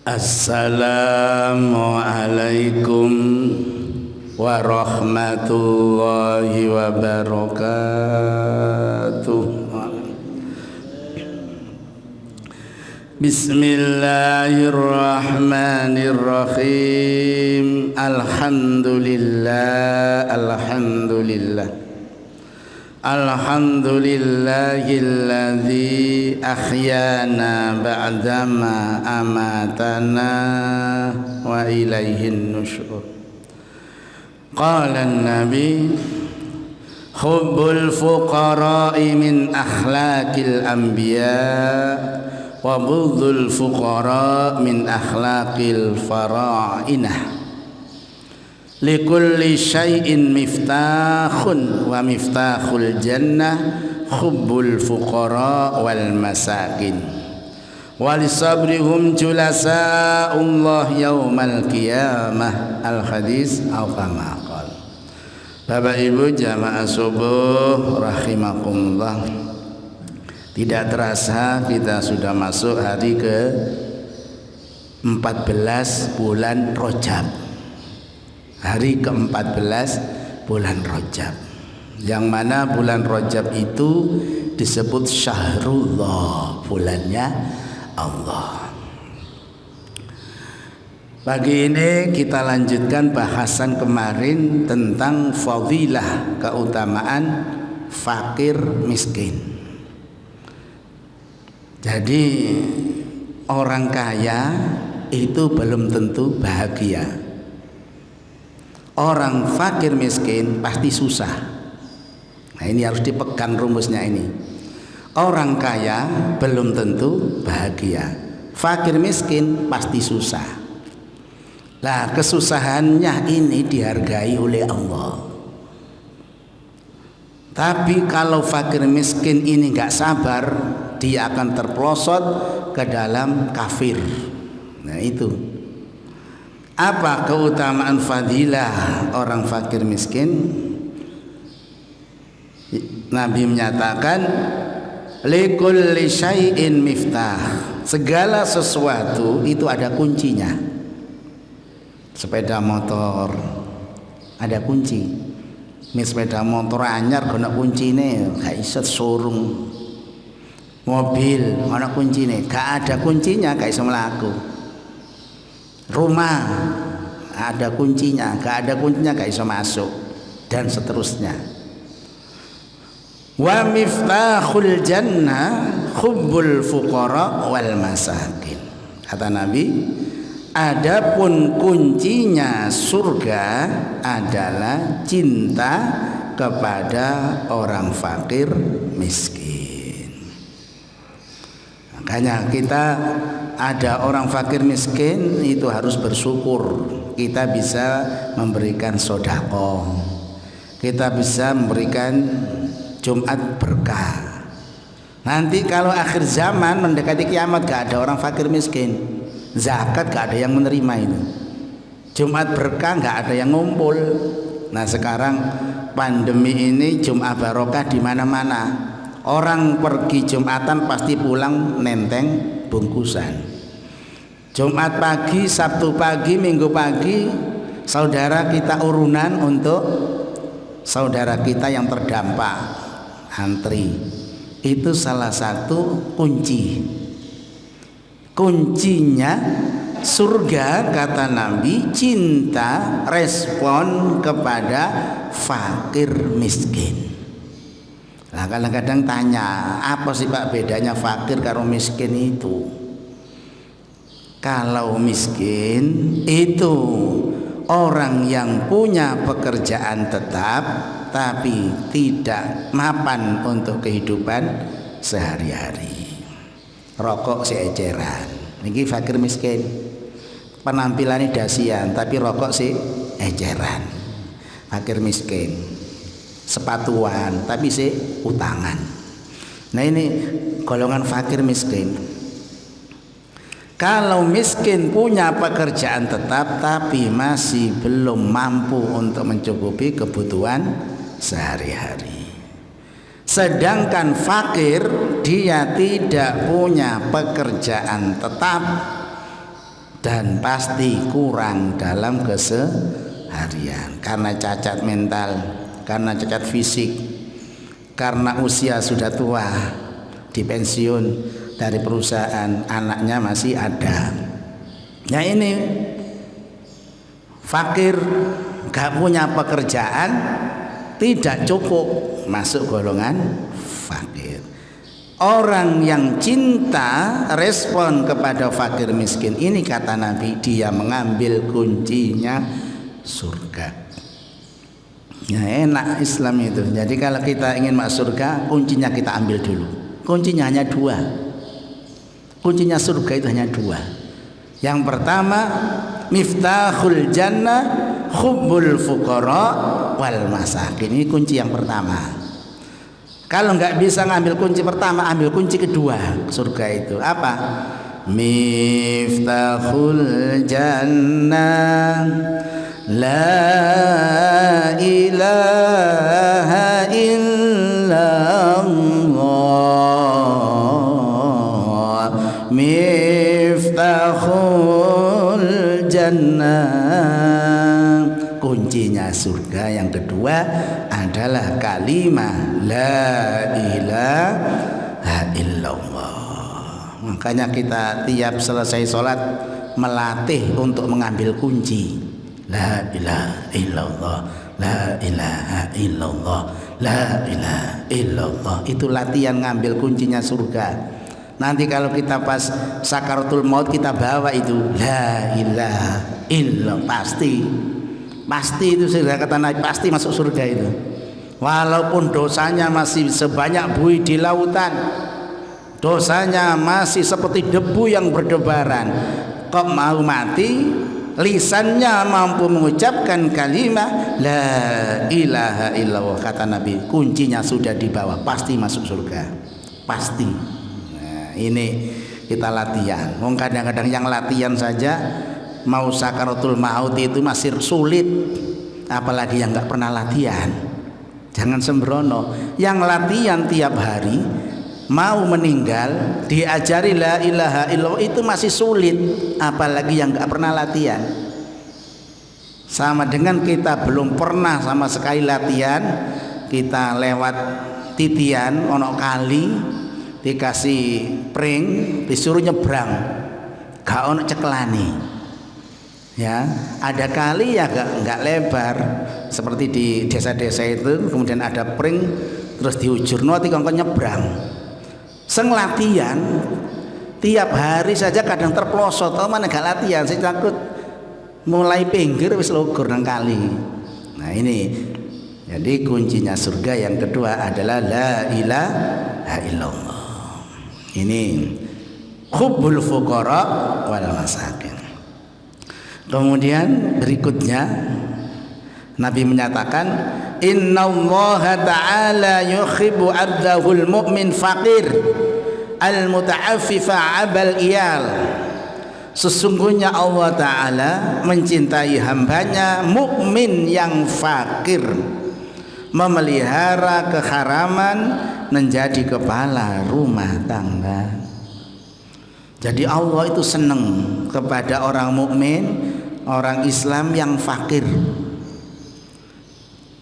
Assalamualaikum warahmatullahi wabarakatuh. Bismillahirrahmanirrahim. Alhamdulillahilladzi ahyana ba'dama amatana wa ilaihin nusyur. Qala an-nabi hubbul fuqara'i min akhlaqil anbiya wa bughdul fuqara' min akhlaqil fara'inah. Likulli syai'in miftahun wa miftahul jannah hubbul fuqara wal masakin wa lisabrihum julasa'ullah yaumal qiyamah. Al hadis aw kama qala. Bapak Ibu jamaah subuh rahimakumullah, tidak terasa kita sudah masuk hari ke 14 bulan Rajab. Hari ke-14 bulan Rajab, yang mana bulan Rajab itu disebut Syahrullah, bulannya Allah. Pagi ini kita lanjutkan bahasan kemarin tentang fadilah, keutamaan fakir miskin. Jadi orang kaya itu belum tentu bahagia. Orang fakir miskin pasti susah. Nah ini harus dipegang rumusnya ini. Orang kaya belum tentu bahagia, fakir miskin pasti susah. Nah kesusahannya ini dihargai oleh Allah. Tapi kalau fakir miskin ini gak sabar, dia akan terpelosot ke dalam kafir. Nah itu. Apa keutamaan fadilah orang fakir miskin? Nabi menyatakan likulli syai'in miftah. Segala sesuatu itu ada kuncinya. Sepeda motor ada kunci. Sepeda motor anyar kena kuncine, gak iso sorong. Mobil ana kuncine, gak ada kuncinya gak iso mlaku. Rumah ada kuncinya, gak ada kuncinya gak bisa masuk, dan seterusnya. Wa miftahul jannah hubbul fuqara wal masakin. Kata Nabi, adapun kuncinya surga adalah cinta kepada orang fakir miskin. Makanya kita ada orang fakir miskin itu harus bersyukur. Kita bisa memberikan sedekah, kita bisa memberikan Jumat berkah. Nanti kalau akhir zaman mendekati kiamat gak ada orang fakir miskin, zakat gak ada yang menerima itu, Jumat berkah gak ada yang ngumpul. Nah sekarang pandemi ini Jumat barokah di mana-mana. Orang pergi Jumatan pasti pulang nenteng bungkusan. Jumat pagi, Sabtu pagi, Minggu pagi, saudara kita urunan untuk saudara kita yang terdampak antri. Itu salah satu kunci. Kuncinya surga kata Nabi, cinta respon kepada fakir miskin. Nah kadang-kadang tanya, apa sih Pak bedanya fakir karo miskin itu? Kalau miskin itu orang yang punya pekerjaan tetap tapi tidak mapan untuk kehidupan sehari-hari. Rokok seeceran, ini fakir miskin. Penampilannya dasian tapi rokok sih eceran, fakir miskin. Sepatuan tapi sih utangan. Nah ini golongan fakir miskin. Kalau miskin punya pekerjaan tetap tapi masih belum mampu untuk mencukupi kebutuhan sehari-hari. Sedangkan fakir dia tidak punya pekerjaan tetap, dan pasti kurang dalam keseharian karena cacat mental, karena cacat fisik, karena usia sudah tua, dipensiun dari perusahaan, anaknya masih ada. Nah ini fakir, gak punya pekerjaan, tidak cukup masuk golongan fakir. Orang yang cinta respon kepada fakir miskin ini, kata Nabi, dia mengambil kuncinya surga. Ya enak Islam itu. Jadi kalau kita ingin masuk surga, kuncinya kita ambil dulu. Kuncinya hanya dua. Kuncinya surga itu hanya dua. Yang pertama, miftahul jannah hubbul fuqara wal masakin. Ini kunci yang pertama. Kalau nggak bisa ngambil kunci pertama, ambil kunci kedua surga itu. Apa? Miftahul jannah la ilaha illallah. Miftahul jannah, kuncinya surga yang kedua adalah kalimat la ilaha illallah. Makanya kita tiap selesai sholat melatih untuk mengambil kunci la ilaha illallah, la ilaha illallah, la ilaha illallah. Itu latihan ngambil kuncinya surga. Nanti kalau kita pas sakaratul maut kita bawa itu la ilaha illallah, pasti itu sudah kata Nabi, pasti masuk surga itu. Walaupun dosanya masih sebanyak buih di lautan, dosanya masih seperti debu yang berdebaran, kok mau mati, lisannya mampu mengucapkan kalimat la ilaha illallah, kata Nabi, kuncinya sudah dibawa, pasti masuk surga, pasti. Nah, ini kita latihan. Kadang-kadang yang latihan saja mau sakaratul maut itu masih sulit, apalagi yang nggak pernah latihan. Jangan sembrono. Yang latihan tiap hari mau meninggal diajari la ilaha illallah itu masih sulit, apalagi yang nggak pernah latihan. Sama dengan kita belum pernah sama sekali latihan, kita lewat titian ono kali dikasih pring disuruh nyebrang, gak ono ceklani. Ya, ada kali ya nggak lebar seperti di desa-desa itu, kemudian ada pring terus diujurno dikongkon nyebrang. Seng latihan tiap hari saja kadang terpelosot, mana gak latihan, saya takut mulai pinggir wis logor nang kali. Nah ini jadi kuncinya surga yang kedua adalah la ilaha illallah. Ini hubbul fuqara wal masakin. Kemudian berikutnya Nabi menyatakan innallaha ta'ala yuhibbu 'abdahul mu'min faqir al-muta'affifa 'abal iyal. Sesungguhnya Allah Ta'ala mencintai hambanya mukmin yang fakir, memelihara keharaman, menjadi kepala rumah tangga. Jadi Allah itu senang kepada orang mukmin, orang Islam yang fakir,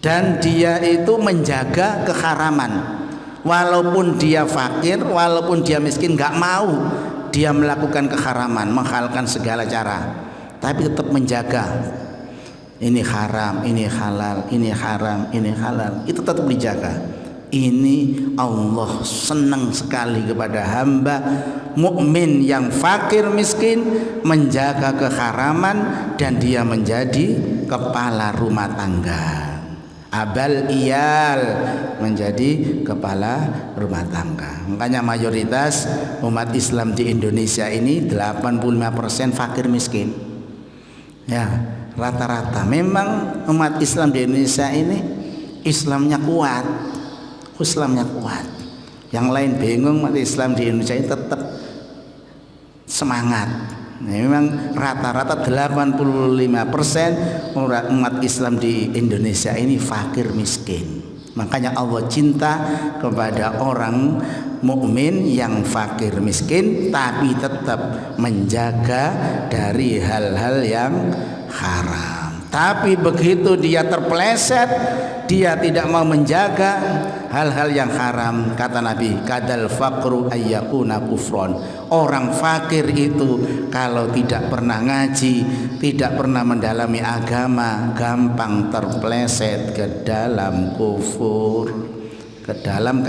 dan dia itu menjaga keharaman. Walaupun dia fakir, walaupun dia miskin, nggak mau dia melakukan keharaman, menghalalkan segala cara, tapi tetap menjaga. Ini haram, ini halal, ini haram, ini halal, itu tetap dijaga. Ini Allah senang sekali kepada hamba mukmin yang fakir miskin, menjaga keharaman, dan dia menjadi kepala rumah tangga. Abal iyal, menjadi kepala rumah tangga. Makanya mayoritas umat Islam di Indonesia ini 85% fakir miskin. Ya, rata-rata memang umat Islam di Indonesia ini Islamnya kuat. Islamnya kuat. Yang lain bingung, umat Islam di Indonesia ini tetap semangat. Nah, memang rata-rata 85% umat Islam di Indonesia ini fakir miskin, Makanya Allah cinta kepada orang mukmin yang fakir miskin tapi tetap menjaga dari hal-hal yang haram. Tapi begitu dia terpeleset, dia tidak mau menjaga hal-hal yang haram, kata Nabi, kadal faqru ayyakuna kufron. Orang fakir itu kalau tidak pernah ngaji, tidak pernah mendalami agama, gampang terpeleset ke dalam kufur, ke dalam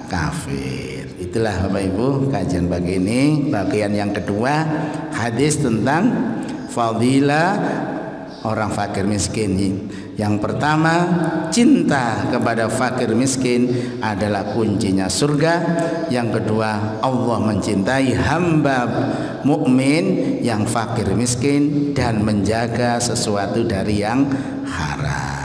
kafir. Itulah Bapak Ibu kajian pagi ini, bagian yang kedua, hadis tentang fadilah orang fakir miskin. Yang pertama, cinta kepada fakir miskin adalah kuncinya surga. Yang kedua, Allah mencintai hamba mukmin yang fakir miskin dan menjaga sesuatu dari yang haram.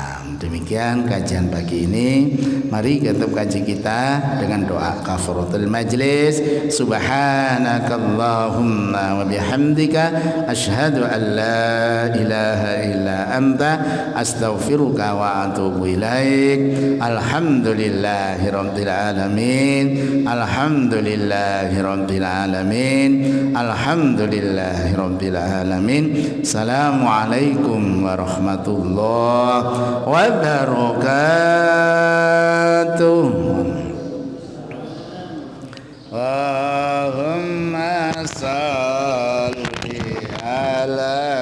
Demikian kajian pagi ini. Mari kita kaji kita dengan doa kafaratul majlis. Subhanakallahumma wa bihamdika asyhadu an la ilaha illa anta astaghfiruka wa atubu ilaik. Alhamdulillahi rabbil alamin. Alhamdulillahi rabbil alamin. Alhamdulillahi rabbil alamin. Assalamualaikum warahmatullahi wabarakatuh. Allahumma salli ala